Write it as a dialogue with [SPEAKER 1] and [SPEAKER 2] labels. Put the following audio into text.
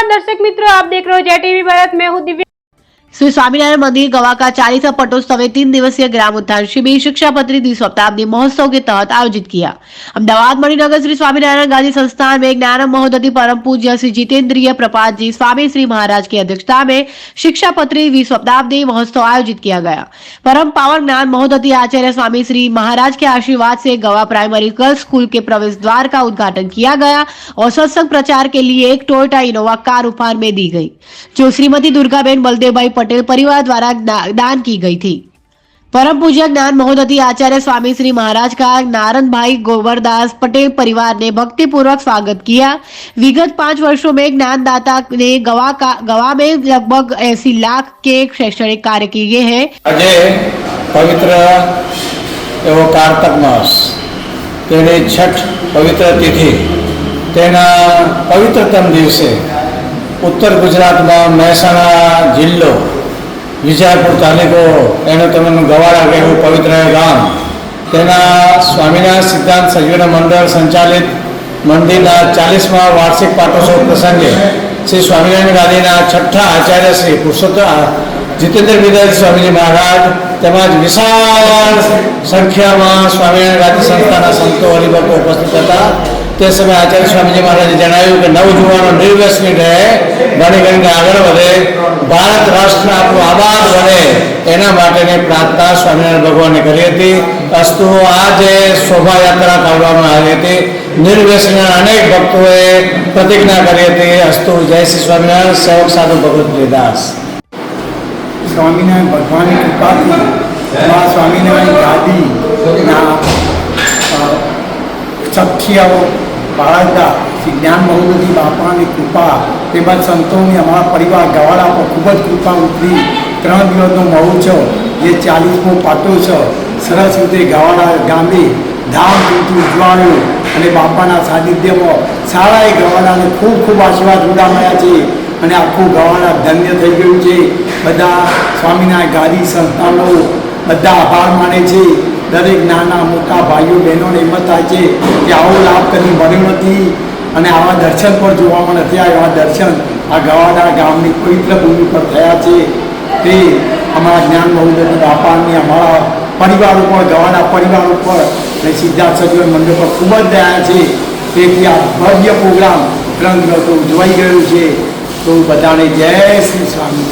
[SPEAKER 1] दर्शक मित्रों, आप देख रहे हो जय टीवी भारत। मैं हूँ दिव्या।
[SPEAKER 2] श्री स्वामीनारायण मंदिर गवा का 40वां पटोत्सव में 3 दिवसीय ग्राम उत्थान शिविर शिक्षा पत्री द्विशताब्दी महोत्सव के तहत आयोजित किया। अहमदाबाद मणिनगर श्री स्वामीनारायण गांधी संस्थान में ज्ञानम महोदधि परम पूज्य श्री जितेंद्रिय प्रपात जी स्वामी श्री महाराज की अध्यक्षता में शिक्षा पत्री द्विशताब्दी महोत्सव आयोजित किया गया। परम पावन ज्ञान महोदधि आचार्य स्वामी श्री महाराज के आशीर्वाद से गवा प्राइमरी गर्ल्स स्कूल के प्रवेश द्वार का उद्घाटन किया गया और सत्संग प्रचार के लिए एक टोयोटा इनोवा कार उपहार में दी गई, जो श्रीमती दुर्गाबेन बलदेवभाई पटेल परिवार द्वारा दान की गई थी। परम पूज्य ज्ञान महोदधि आचार्य स्वामी श्री महाराज का नारद भाई गोवरदास पटेल परिवार ने भक्ति पूर्वक स्वागत किया। विगत 5 वर्षों में ज्ञानदाता ने गवा में लगभग 80 लाख के शैक्षणिक कार्य किए हैं।
[SPEAKER 3] आज पवित्र एवं कार्तक मास तेनी छठ पवित्र तिथि तेना पवित्रतम दिवसे उत्तर गुजरात में महेसाणा जिल्लो विजयपुर तालुको एनु तमनु गवाड़ा कहेवुं पवित्र गाम तेना स्वामीनारायण सिद्धांत सजीवन मंडल संचालित मंदिरना 40मा वार्षिक पाटोत्सव प्रसंगे श्री स्वामीनारायण गादीना छठ्ठा आचार्य श्री पुरुषोत्तम जितेंद्र विद्यार्थी स्वामीजी महाराज તેમજ વિશાળ સંખ્યામાં સ્વામિનારાયણ ગાદી સંસ્થાના સંતો હરિભક્તો ઉપસ્થિત હતા। તે સમયે આચાર્ય સ્વામીજી મહારાજે જણાવ્યું કે નવજુવાનો નિર્વ્યસની રહે, ભણી ગણીને આગળ વધે, ભારત રાષ્ટ્ર આપણું આબાદ બને એના માટેની પ્રાર્થના સ્વામિનારાયણ ભગવાને કરી હતી। અસ્તુ આ જે શોભાયાત્રા કાઢવામાં આવી હતી, નિર્વ્યસનના અનેક ભક્તોએ પ્રતિજ્ઞા કરી હતી। અસ્તુ જય શ્રી સ્વામિનારાયણ। સેવક સાધુ ભગવત દાસ।
[SPEAKER 4] स्वामीनारायण भगवान की कृपा थी माँ स्वामीनारायण गादी सख्य बाळा श्री ज्ञान महोदधि बापा की कृपा तेज संतों ने अमरा परिवार गवाड़ा पर खूब कृपा उतरी। 3 दिवसनो महोत्सव ये 40मो पाटोत्सव सरस रीते गवाड़ा गामे धामधूमथी उजवायो और बापाना सानिध्य में शाळाए गवाड़ा ने खूब खूब आशीर्वाद उडाम्या छे અને આખું ગવાડા ધન્ય થઈ ગયું છે। બધા સ્વામિનારાયણ ગાદી સંસ્થાનો બધા આભાર માને છે। દરેક નાના મોટા ભાઈઓ બહેનોને હિંમત થાય છે કે આવો લાભ કદી મળ્યો નથી અને આવા દર્શન પણ જોવામાં નથી આવ્યા। આ દર્શન આ ગવાડા ગામની પવિત્ર ભૂમિ પર થયા છે। તે અમારા જ્ઞાન મહોદય બાપાની અમારા પરિવાર ઉપર ગવાડા પરિવાર ઉપર અને સિદ્ધાર્થ સજીવન મંડળ પર ખૂબ જ દયા છે। તેથી આ ભવ્ય પ્રોગ્રામ 3 દિવસો ઉજવાઈ ગયો છે। तो बताने जय श्री स्वामी।